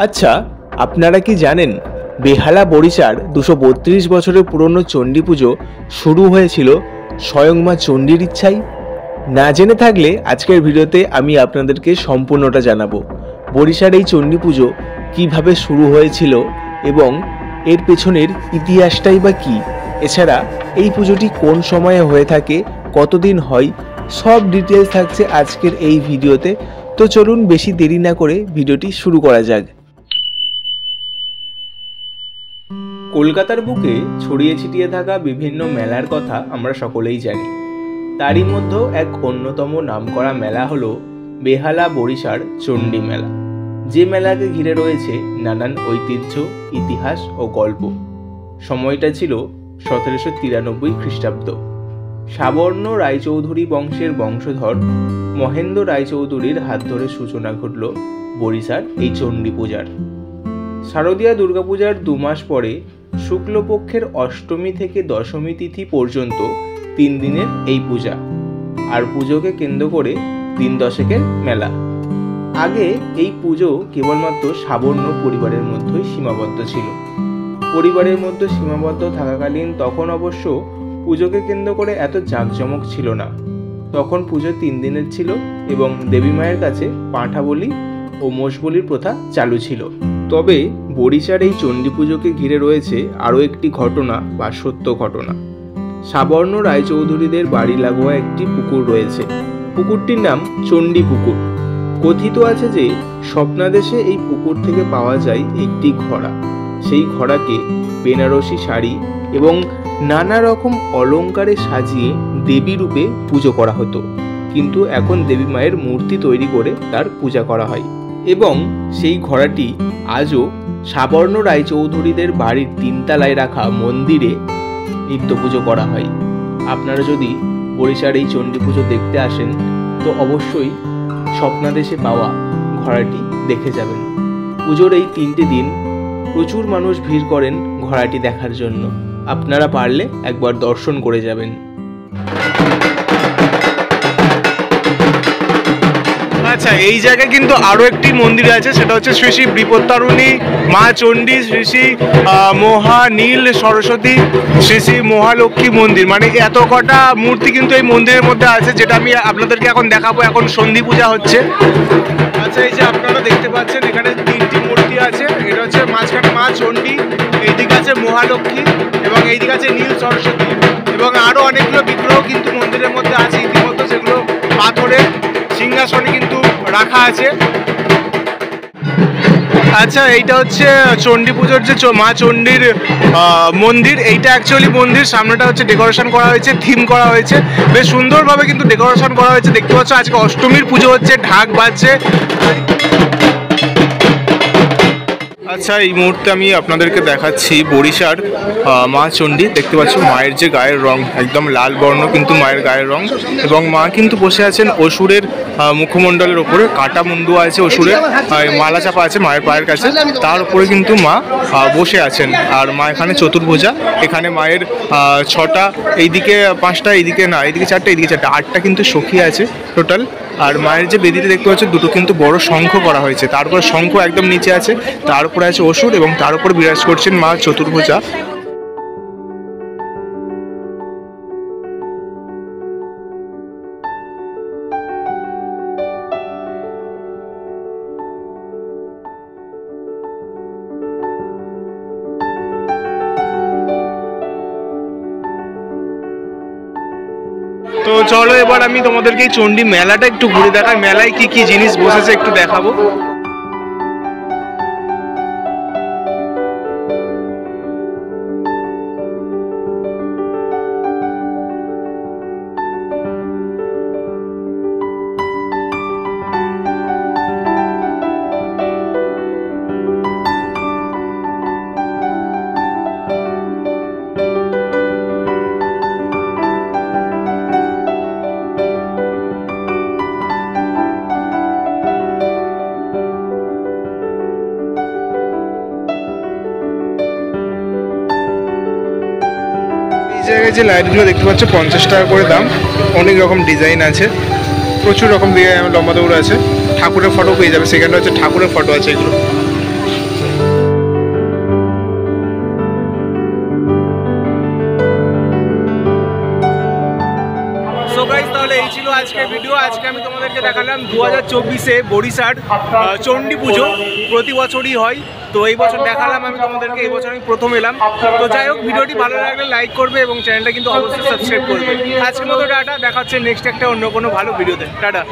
আচ্ছা, আপনারা কি জানেন বেহালা বরিশার 232 বছরের পুরনো চণ্ডী পুজো শুরু হয়েছিল স্বয়ং মা চণ্ডীর ইচ্ছায়? না জেনে থাকলে আজকের ভিডিওতে আমি আপনাদেরকে সম্পূর্ণটা জানাবো। বরিশার এই চণ্ডী পুজো কীভাবে শুরু হয়েছিল এবং এর পেছনের ইতিহাসটাই বা কী, এছাড়া এই পুজোটি কোন সময়ে হয়ে থাকে, কতদিন হয়, সব ডিটেলস থাকছে আজকের এই ভিডিওতে। তো চলুন বেশি দেরি না করে ভিডিওটি শুরু করা যাক। কলকাতার বুকে ছড়িয়ে ছিটিয়ে থাকা বিভিন্ন মেলার কথা আমরা সকলেই জানি। তারই মধ্যে এক অন্যতম নামকরা মেলা হলো বেহালা বরিশার চণ্ডী মেলা, যে মেলাকে ঘিরে রয়েছে নানান ঐতিহ্য, ইতিহাস ও গল্প। সময়টা ছিল 1793 খ্রিস্টাব্দ। সাবর্ণ রায়চৌধুরী বংশের বংশধর মহেন্দ্র রায়চৌধুরীর হাত ধরে সূচনা ঘটল বরিশার এই চণ্ডী পূজার। শারদীয়া দুর্গাপূজার 2 মাস পরে শুক্লপক্ষের অষ্টমী থেকে দশমী তিথি পর্যন্ত 3 দিনের এই পূজা, আর পুজোকে কেন্দ্র করে 3 দশকের মেলা। আগে এই পুজো কেবলমাত্র সাবর্ণ পরিবারের মধ্যেই সীমাবদ্ধ ছিল। পরিবারের মধ্যে সীমাবদ্ধ থাকাকালীন তখন অবশ্য পুজোকে কেন্দ্র করে এত জাঁকজমক ছিল না। তখন পুজো 3 দিনের ছিল এবং দেবী মায়ের কাছে পাঁঠা বলি ও মোষ বলির প্রথা চালু ছিল। তবে বরিশার এই চণ্ডী পুজোকে ঘিরে রয়েছে আরও একটি ঘটনা বা সত্য ঘটনা। সাবর্ণ রায়চৌধুরীদের বাড়ি লাগোয়া একটি পুকুর রয়েছে। পুকুরটির নাম চণ্ডী পুকুর। কথিত আছে যে স্বপ্নাদেশে এই পুকুর থেকে পাওয়া যায় একটি ঘোড়া। সেই ঘোড়াকে বেনারসি শাড়ি এবং নানা রকম অলঙ্কারে সাজিয়ে দেবী রূপে পুজো করা হতো, কিন্তু এখন দেবী মায়ের মূর্তি তৈরি করে তার পূজা করা হয়। এবং সেই ঘোড়াটি আজও সাবর্ণ রায়চৌধুরীদের বাড়ির 3 তলায় রাখা মন্দিরে নিত্য পুজো করা হয়। আপনারা যদি বরিশার এই চণ্ডী পুজো দেখতে আসেন তো অবশ্যই স্বপ্নাদেশে পাওয়া ঘোড়াটি দেখে যাবেন। পুজোর এই 3টে দিন প্রচুর মানুষ ভিড় করেন ঘোড়াটি দেখার জন্য। আপনারা পারলে একবার দর্শন করে যাবেন। আচ্ছা, এই জায়গায় কিন্তু আরো একটি মন্দির আছে, সেটা হচ্ছে শ্রী শ্রী বিপত্তারিণী মা চণ্ডী, শ্রী শ্রী মহানীল সরস্বতী, শ্রী শ্রী মহালক্ষ্মী মন্দির। মানে এত কটা মূর্তি কিন্তু এই মন্দিরের মধ্যে আছে, যেটা আমি আপনাদেরকে এখন দেখাবো। এখন সন্ধি পূজা হচ্ছে। আচ্ছা, এই যে আপনারা দেখতে পাচ্ছেন এখানে 3টি মূর্তি আছে। এটা হচ্ছে মাঝখানে মা চণ্ডী, এইদিকে আছে মহালক্ষ্মী এবং এইদিকে আছে নীল সরস্বতী, এবং আরো অনেকগুলো বিগ্রহ কিন্তু মন্দিরের মধ্যে আছে ইতিমধ্যে, যেগুলো পাথরের সিংহাসনে কিন্তু রাখা আছে। আচ্ছা, এইটা হচ্ছে চণ্ডী পুজোর যে মা চণ্ডীর মন্দির। এইটা অ্যাকচুয়ালি মন্দির, সামনেটা হচ্ছে ডেকোরেশন করা হয়েছে, থিম করা হয়েছে, বেশ সুন্দরভাবে কিন্তু ডেকোরেশন করা হয়েছে। দেখতে পাচ্ছ আজকে অষ্টমীর পুজো হচ্ছে, ঢাক বাজছে। আচ্ছা, এই মুহূর্তে আমি আপনাদেরকে দেখাচ্ছি বরিশার মা চণ্ডী। দেখতে পাচ্ছ মায়ের যে গায়ের রং একদম লাল বর্ণ কিন্তু মায়ের গায়ের রং, এবং মা কিন্তু বসে আছেন অসুরের মুখমণ্ডলের ওপরে। কাটা মুন্ডু আছে অসুরের, মালা চাপা আছে মায়ের পায়ের কাছে, তার উপরে কিন্তু মা বসে আছেন। আর মা এখানে চতুর্ভুজা। এখানে মায়ের 6টা, এইদিকে 5টা, এইদিকে না, এইদিকে 4টা, এইদিকে 4টা, 8টা কিন্তু সখী আছে টোটাল। আর মায়ের যে বেদিতে দেখতে পাচ্ছ 2টো কিন্তু বড় শঙ্খ করা হয়েছে, তারপর শঙ্খ একদম নিচে আছে, তার উপরে আছে অসুর এবং তার উপর বিরাজ করছেন মা চতুর্ভুজা। তো চলো এবার আমি তোমাদেরকে এই চণ্ডী মেলাটা একটু ঘুরে দেখাই। মেলায় কি কি জিনিস বসেছে একটু দেখাবো। জায়গায় যে লাইটগুলো দেখতে পাচ্ছ 50 টাকা করে দাম। অনেক রকম ডিজাইন আছে, প্রচুর রকম লম্বা দৌড় আছে। ঠাকুরের ফটো পেয়ে যাবে। সেখানে হচ্ছে ঠাকুরের ফটো আছে এগুলো। এই ছিল আজকের ভিডিও। আজকে আমি তোমাদেরকে দেখালাম 2024-এ বরিশার চণ্ডী পুজো প্রতি বছরই হয়, তো এই বছর দেখালাম আমি তোমাদেরকে, এই বছর আমি প্রথম এলাম। তো যাই হোক, ভিডিওটি ভালো লাগলে লাইক করবে এবং চ্যানেলটা কিন্তু অবশ্যই সাবস্ক্রাইব করবে। আজকের মতো টাটা, দেখা হচ্ছে নেক্সট একটা অন্য কোনো ভালো ভিডিওতে। টাটা।